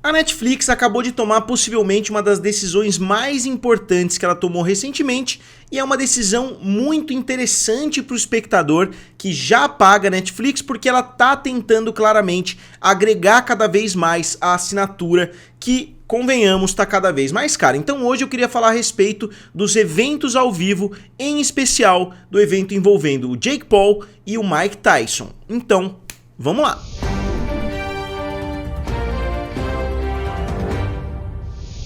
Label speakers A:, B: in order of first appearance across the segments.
A: A Netflix acabou de tomar possivelmente uma das decisões mais importantes que ela tomou recentemente e é uma decisão muito interessante para o espectador que já paga a Netflix porque ela está tentando claramente agregar cada vez mais a assinatura que, convenhamos, está cada vez mais cara. Então hoje eu queria falar a respeito dos eventos ao vivo, em especial do evento envolvendo o Jake Paul e o Mike Tyson. Então, vamos lá!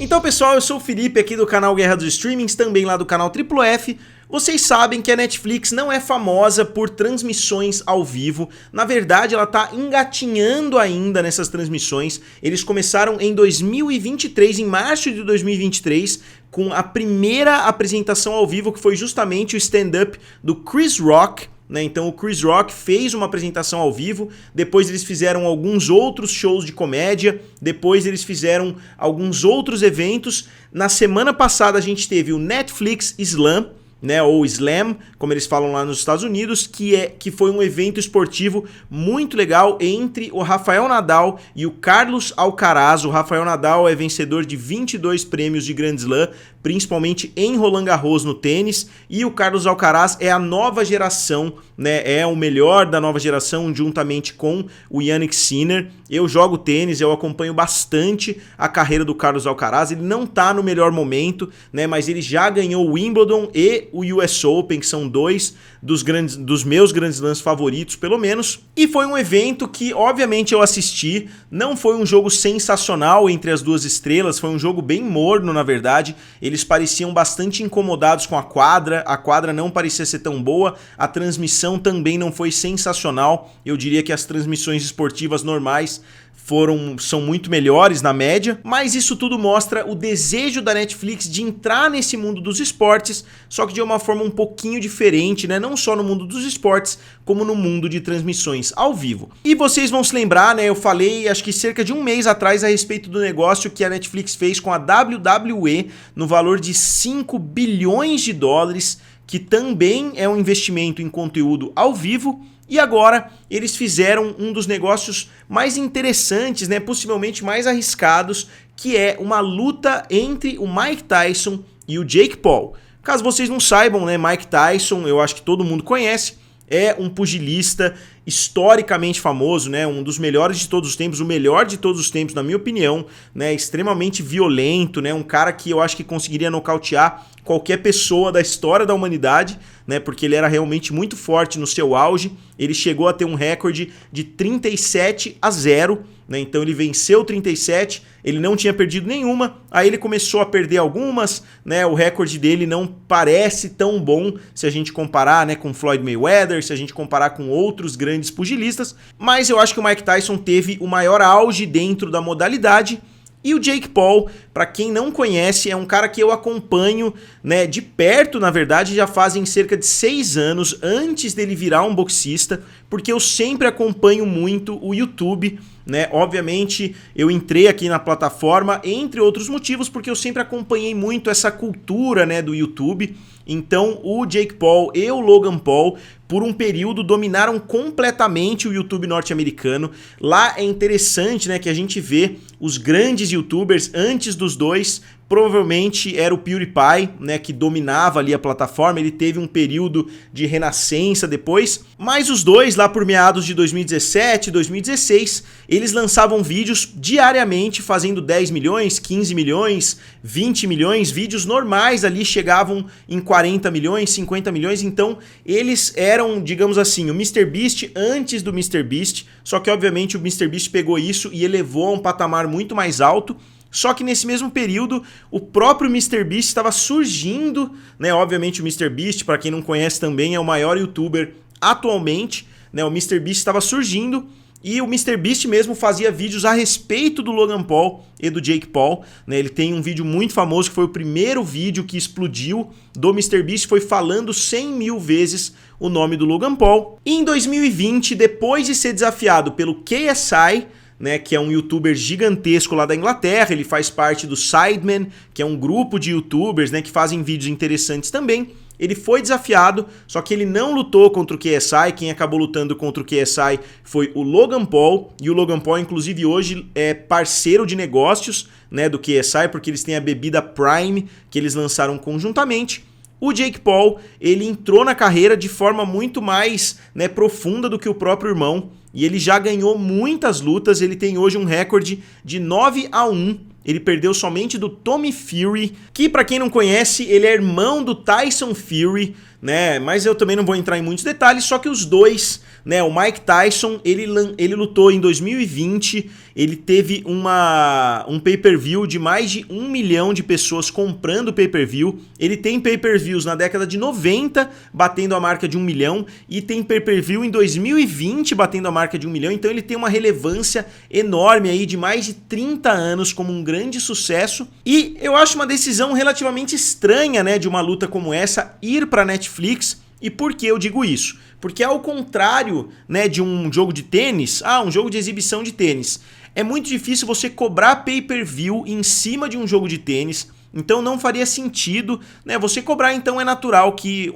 A: Então pessoal, eu sou o Felipe aqui do canal Guerra dos Streamings, também lá do canal Triplo F. Vocês sabem que a Netflix não é famosa por transmissões ao vivo, na verdade ela está engatinhando ainda nessas transmissões. Eles começaram em 2023, em março de 2023, com a primeira apresentação ao vivo, que foi justamente o stand-up do Chris Rock. Então o Chris Rock fez uma apresentação ao vivo, depois eles fizeram alguns outros shows de comédia, depois eles fizeram alguns outros eventos. Na semana passada a gente teve o Netflix Slam, ou Slam, como eles falam lá nos Estados Unidos, que foi um evento esportivo muito legal entre o Rafael Nadal e o Carlos Alcaraz. O Rafael Nadal é vencedor de 22 prêmios de Grand Slam, principalmente em Roland Garros no tênis, e o Carlos Alcaraz é a nova geração, é o melhor da nova geração juntamente com o Jannik Sinner. Eu jogo tênis, eu acompanho bastante a carreira do Carlos Alcaraz. Ele não tá no melhor momento, mas ele já ganhou o Wimbledon e o US Open, que são dois dos meus Grand Slams favoritos, pelo menos. E foi um evento que, obviamente, eu assisti. Não foi um jogo sensacional entre as duas estrelas, foi um jogo bem morno, na verdade. Eles pareciam bastante incomodados com a quadra não parecia ser tão boa, a transmissão também não foi sensacional. Eu diria que as transmissões esportivas normais são muito melhores na média, mas isso tudo mostra o desejo da Netflix de entrar nesse mundo dos esportes, só que de uma forma um pouquinho diferente, não só no mundo dos esportes, como no mundo de transmissões ao vivo. E vocês vão se lembrar, eu falei acho que cerca de um mês atrás a respeito do negócio que a Netflix fez com a WWE no valor de 5 bilhões de dólares, que também é um investimento em conteúdo ao vivo. E agora eles fizeram um dos negócios mais interessantes, possivelmente mais arriscados, que é uma luta entre o Mike Tyson e o Jake Paul. Caso vocês não saibam, Mike Tyson, eu acho que todo mundo conhece, é um pugilista historicamente famoso, um dos melhores de todos os tempos, o melhor de todos os tempos, na minha opinião, extremamente violento, um cara que eu acho que conseguiria nocautear qualquer pessoa da história da humanidade, porque ele era realmente muito forte no seu auge. Ele chegou a ter um recorde de 37-0, então ele venceu 37, ele não tinha perdido nenhuma, aí ele começou a perder algumas, o recorde dele não parece tão bom se a gente comparar com Floyd Mayweather, se a gente comparar com outros grandes pugilistas, mas eu acho que o Mike Tyson teve o maior auge dentro da modalidade. E o Jake Paul, para quem não conhece, é um cara que eu acompanho de perto, na verdade, já fazem cerca de 6 anos antes dele virar um boxista, porque eu sempre acompanho muito o YouTube, Obviamente, eu entrei aqui na plataforma, entre outros motivos, porque eu sempre acompanhei muito essa cultura, do YouTube. Então, o Jake Paul e o Logan Paul, por um período, dominaram completamente o YouTube norte-americano. Lá é interessante, que a gente vê os grandes YouTubers antes dos dois. Provavelmente era o PewDiePie, que dominava ali a plataforma. Ele teve um período de renascença depois, mas os dois lá por meados de 2017, 2016, eles lançavam vídeos diariamente, fazendo 10 milhões, 15 milhões, 20 milhões, vídeos normais ali chegavam em 40 milhões, 50 milhões, então eles eram, digamos assim, o MrBeast antes do MrBeast, só que obviamente o MrBeast pegou isso e elevou a um patamar muito mais alto. Só que nesse mesmo período, o próprio MrBeast estava surgindo, Obviamente o MrBeast, para quem não conhece também, é o maior youtuber atualmente, O MrBeast estava surgindo e o MrBeast mesmo fazia vídeos a respeito do Logan Paul e do Jake Paul, Ele tem um vídeo muito famoso que foi o primeiro vídeo que explodiu do MrBeast, foi falando 100 mil vezes o nome do Logan Paul. E em 2020, depois de ser desafiado pelo KSI, né, que é um youtuber gigantesco lá da Inglaterra, ele faz parte do Sidemen, que é um grupo de youtubers, né, que fazem vídeos interessantes também. Ele foi desafiado, só que ele não lutou contra o KSI, quem acabou lutando contra o KSI foi o Logan Paul, e o Logan Paul inclusive hoje é parceiro de negócios, né, do KSI, porque eles têm a bebida Prime, que eles lançaram conjuntamente. O Jake Paul, ele entrou na carreira de forma muito mais, né, profunda do que o próprio irmão, e ele já ganhou muitas lutas, ele tem hoje um recorde de 9-1, ele perdeu somente do Tommy Fury, que pra quem não conhece, ele é irmão do Tyson Fury, né, mas eu também não vou entrar em muitos detalhes, só que os dois, né, o Mike Tyson, ele lutou em 2020, ele teve um pay-per-view de mais de 1 milhão de pessoas comprando pay-per-view, ele tem pay-per-views na década de 90, batendo a marca de 1 milhão, e tem pay-per-view em 2020, batendo a marca de 1 milhão, então ele tem uma relevância enorme aí de mais de 30 anos como um grande sucesso, e eu acho uma decisão relativamente estranha, né, de uma luta como essa ir pra Netflix. E por que eu digo isso? Porque ao contrário, né, de um jogo de tênis, um jogo de exibição de tênis, é muito difícil você cobrar pay-per-view em cima de um jogo de tênis, então não faria sentido, né, você cobrar. Então é natural que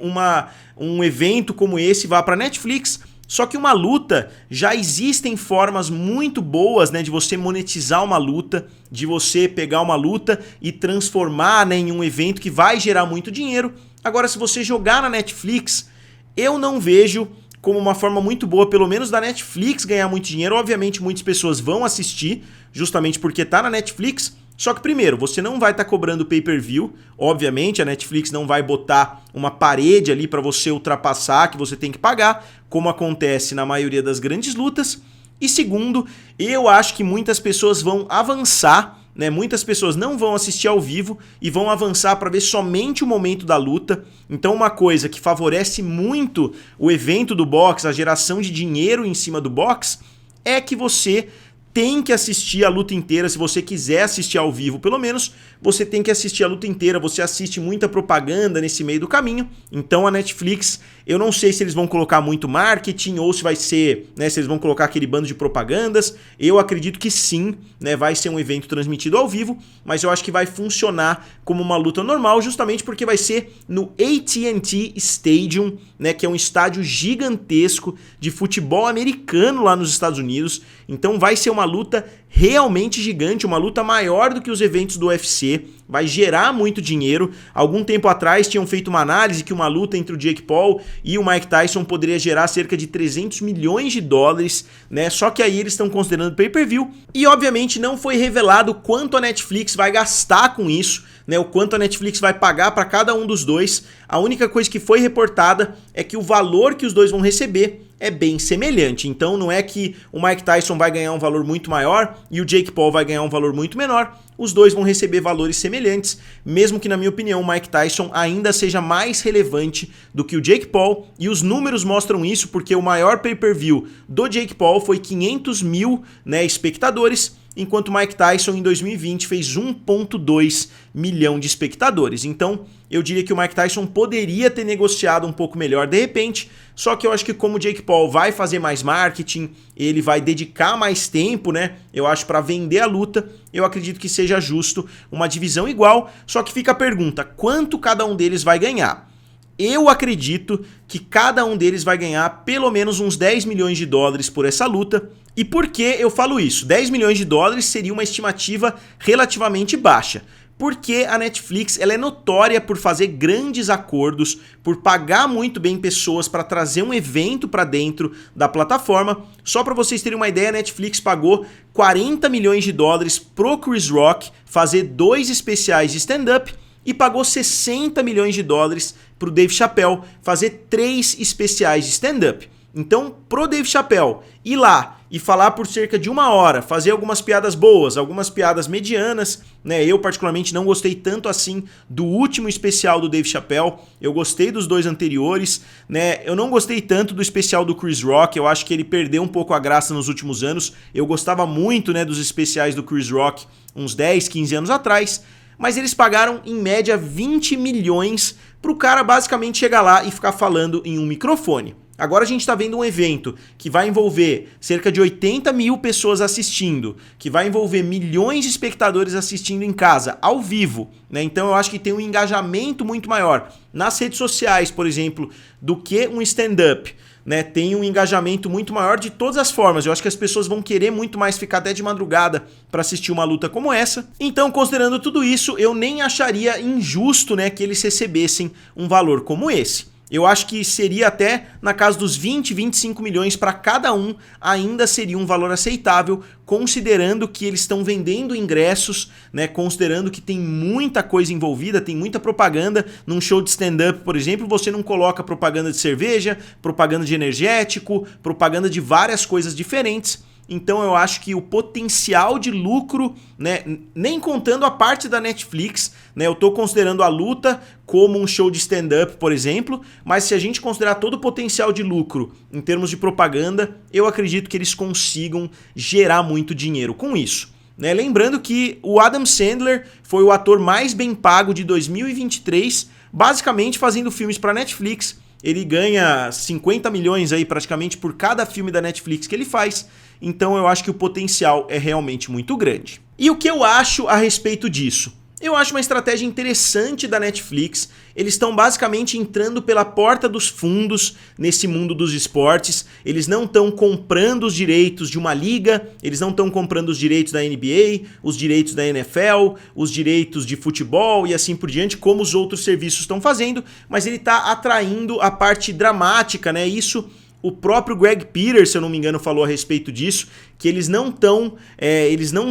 A: um evento como esse vá para Netflix. Só que uma luta, já existem formas muito boas, né, de você monetizar uma luta, de você pegar uma luta e transformar, né, em um evento que vai gerar muito dinheiro. Agora, se você jogar na Netflix, eu não vejo como uma forma muito boa, pelo menos da Netflix, ganhar muito dinheiro. Obviamente, muitas pessoas vão assistir, justamente porque tá na Netflix. Só que primeiro, você não vai estar cobrando pay-per-view, obviamente a Netflix não vai botar uma parede ali para você ultrapassar, que você tem que pagar, como acontece na maioria das grandes lutas. E segundo, eu acho que muitas pessoas vão avançar, né? Muitas pessoas não vão assistir ao vivo e vão avançar para ver somente o momento da luta. Então uma coisa que favorece muito o evento do boxe, a geração de dinheiro em cima do boxe, é que você tem que assistir a luta inteira. Se você quiser assistir ao vivo, pelo menos, você tem que assistir a luta inteira. Você assiste muita propaganda nesse meio do caminho. Então a Netflix, eu não sei se eles vão colocar muito marketing ou se vai ser, né, se eles vão colocar aquele bando de propagandas. Eu acredito que sim, né, vai ser um evento transmitido ao vivo, mas eu acho que vai funcionar como uma luta normal, justamente porque vai ser no AT&T Stadium, né, que é um estádio gigantesco de futebol americano lá nos Estados Unidos. Então vai ser uma luta realmente gigante, uma luta maior do que os eventos do UFC, vai gerar muito dinheiro. Algum tempo atrás tinham feito uma análise que uma luta entre o Jake Paul e o Mike Tyson poderia gerar cerca de 300 milhões de dólares, né? Só que aí eles estão considerando pay-per-view e obviamente não foi revelado quanto a Netflix vai gastar com isso, né? O quanto a Netflix vai pagar para cada um dos dois. A única coisa que foi reportada é que o valor que os dois vão receber é bem semelhante. Então não é que o Mike Tyson vai ganhar um valor muito maior e o Jake Paul vai ganhar um valor muito menor. Os dois vão receber valores semelhantes, mesmo que, na minha opinião, o Mike Tyson ainda seja mais relevante do que o Jake Paul, e os números mostram isso porque o maior pay-per-view do Jake Paul foi 500 mil, né, espectadores, enquanto o Mike Tyson em 2020 fez 1,2 milhão de espectadores. Então eu diria que o Mike Tyson poderia ter negociado um pouco melhor de repente, só que eu acho que como o Jake Paul vai fazer mais marketing, ele vai dedicar mais tempo, né, eu acho, para vender a luta, eu acredito que seja justo uma divisão igual. Só que fica a pergunta, quanto cada um deles vai ganhar? Eu acredito que cada um deles vai ganhar pelo menos uns 10 milhões de dólares por essa luta. E por que eu falo isso? 10 milhões de dólares seria uma estimativa relativamente baixa. Porque a Netflix, ela é notória por fazer grandes acordos, por pagar muito bem pessoas para trazer um evento para dentro da plataforma. Só para vocês terem uma ideia, a Netflix pagou 40 milhões de dólares pro Chris Rock fazer 2 especiais de stand-up e pagou 60 milhões de dólares pro Dave Chappelle fazer 3 especiais de stand-up. Então, pro Dave Chappelle ir lá e falar por cerca de 1 hora, fazer algumas piadas boas, algumas piadas medianas, né? Eu particularmente não gostei tanto assim do último especial do Dave Chappelle, eu gostei dos 2 anteriores, né? Eu não gostei tanto do especial do Chris Rock, eu acho que ele perdeu um pouco a graça nos últimos anos. Eu gostava muito, né, dos especiais do Chris Rock uns 10, 15 anos atrás, mas eles pagaram em média 20 milhões pro cara basicamente chegar lá e ficar falando em um microfone. Agora a gente está vendo um evento que vai envolver cerca de 80 mil pessoas assistindo, que vai envolver milhões de espectadores assistindo em casa, ao vivo, né? Então eu acho que tem um engajamento muito maior nas redes sociais, por exemplo, do que um stand-up, né? Tem um engajamento muito maior de todas as formas. Eu acho que as pessoas vão querer muito mais ficar até de madrugada para assistir uma luta como essa. Então, considerando tudo isso, eu nem acharia injusto, né, que eles recebessem um valor como esse. Eu acho que seria até na casa dos 20, 25 milhões para cada um, ainda seria um valor aceitável, considerando que eles estão vendendo ingressos, né, considerando que tem muita coisa envolvida, tem muita propaganda. Num show de stand-up, por exemplo, você não coloca propaganda de cerveja, propaganda de energético, propaganda de várias coisas diferentes. Então eu acho que o potencial de lucro, né, nem contando a parte da Netflix, né, eu estou considerando a luta como um show de stand-up, por exemplo, mas se a gente considerar todo o potencial de lucro em termos de propaganda, eu acredito que eles consigam gerar muito dinheiro com isso. Né? Lembrando que o Adam Sandler foi o ator mais bem pago de 2023, basicamente fazendo filmes para Netflix. Ele ganha 50 milhões aí praticamente por cada filme da Netflix que ele faz, então eu acho que o potencial é realmente muito grande. E o que eu acho a respeito disso? Eu acho uma estratégia interessante da Netflix. Eles estão basicamente entrando pela porta dos fundos nesse mundo dos esportes. Eles não estão comprando os direitos de uma liga, eles não estão comprando os direitos da NBA, os direitos da NFL, os direitos de futebol e assim por diante, como os outros serviços estão fazendo, mas ele está atraindo a parte dramática, né? Isso o próprio Greg Peters, se eu não me engano, falou a respeito disso, que eles não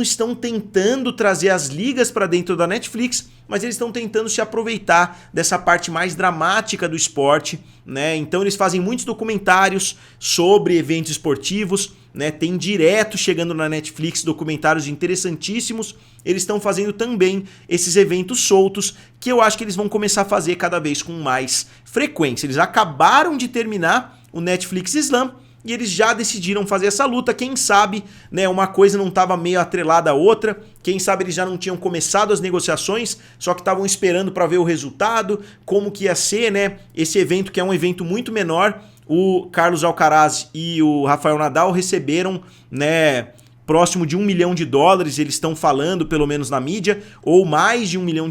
A: estão tentando trazer as ligas para dentro da Netflix, mas eles estão tentando se aproveitar dessa parte mais dramática do esporte, né? Então eles fazem muitos documentários sobre eventos esportivos, né? Tem direto chegando na Netflix documentários interessantíssimos. Eles estão fazendo também esses eventos soltos, que eu acho que eles vão começar a fazer cada vez com mais frequência. Eles acabaram de terminar o Netflix Slam e eles já decidiram fazer essa luta. Quem sabe, né, uma coisa não estava meio atrelada à outra, quem sabe eles já não tinham começado as negociações, só que estavam esperando para ver o resultado, como que ia ser, né, esse evento, que é um evento muito menor. O Carlos Alcaraz e o Rafael Nadal receberam, né, próximo de $1 milhão, eles estão falando, pelo menos na mídia, ou mais de $1 milhão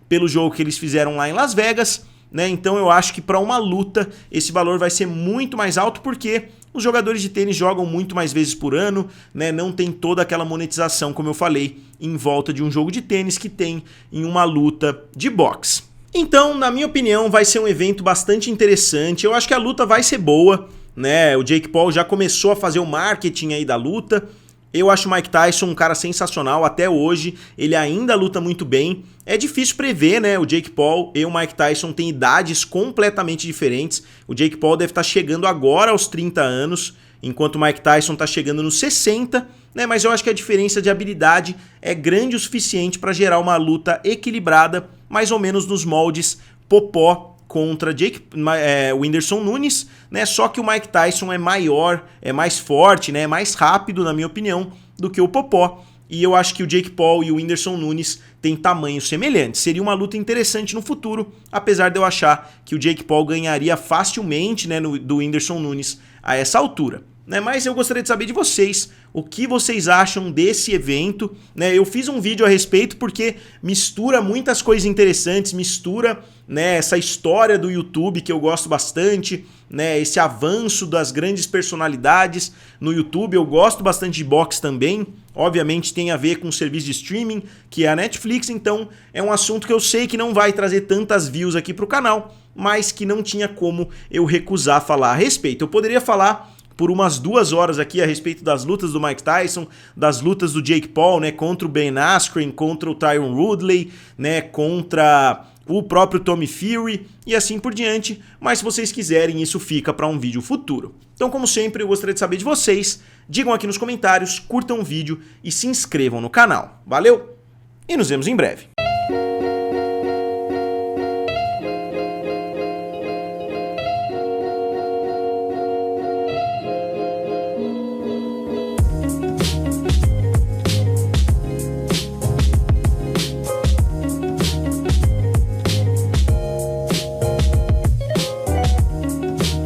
A: pelo jogo que eles fizeram lá em Las Vegas. Né? Então eu acho que para uma luta esse valor vai ser muito mais alto, porque os jogadores de tênis jogam muito mais vezes por ano, né? Não tem toda aquela monetização, como eu falei, em volta de um jogo de tênis que tem em uma luta de boxe. Então, na minha opinião, vai ser um evento bastante interessante. Eu acho que a luta vai ser boa, né? O Jake Paul já começou a fazer o marketing aí da luta. Eu acho o Mike Tyson um cara sensacional até hoje, ele ainda luta muito bem. É difícil prever, né? O Jake Paul e o Mike Tyson têm idades completamente diferentes. O Jake Paul deve estar chegando agora aos 30 anos, enquanto o Mike Tyson está chegando nos 60, né? Mas eu acho que a diferença de habilidade é grande o suficiente para gerar uma luta equilibrada, mais ou menos nos moldes Popó contra o Whindersson Nunes, né? Só que o Mike Tyson é maior, é mais forte, né? É mais rápido, na minha opinião, do que o Popó. E eu acho que o Jake Paul e o Whindersson Nunes têm tamanhos semelhantes. Seria uma luta interessante no futuro, apesar de eu achar que o Jake Paul ganharia facilmente, né, do Whindersson Nunes a essa altura. Né? Mas eu gostaria de saber de vocês, o que vocês acham desse evento, né? Eu fiz um vídeo a respeito porque mistura muitas coisas interessantes, mistura, né, essa história do YouTube que eu gosto bastante, né, esse avanço das grandes personalidades no YouTube. Eu gosto bastante de boxe também, obviamente tem a ver com o serviço de streaming que é a Netflix, então é um assunto que eu sei que não vai trazer tantas views aqui para o canal, mas que não tinha como eu recusar falar a respeito. Eu poderia falar por umas 2 horas aqui a respeito das lutas do Mike Tyson, das lutas do Jake Paul, né, contra o Ben Askren, contra o Tyron Woodley, né, contra o próprio Tommy Fury e assim por diante, mas se vocês quiserem isso fica para um vídeo futuro. Então, como sempre, eu gostaria de saber de vocês, digam aqui nos comentários, curtam o vídeo e se inscrevam no canal. Valeu e nos vemos em breve.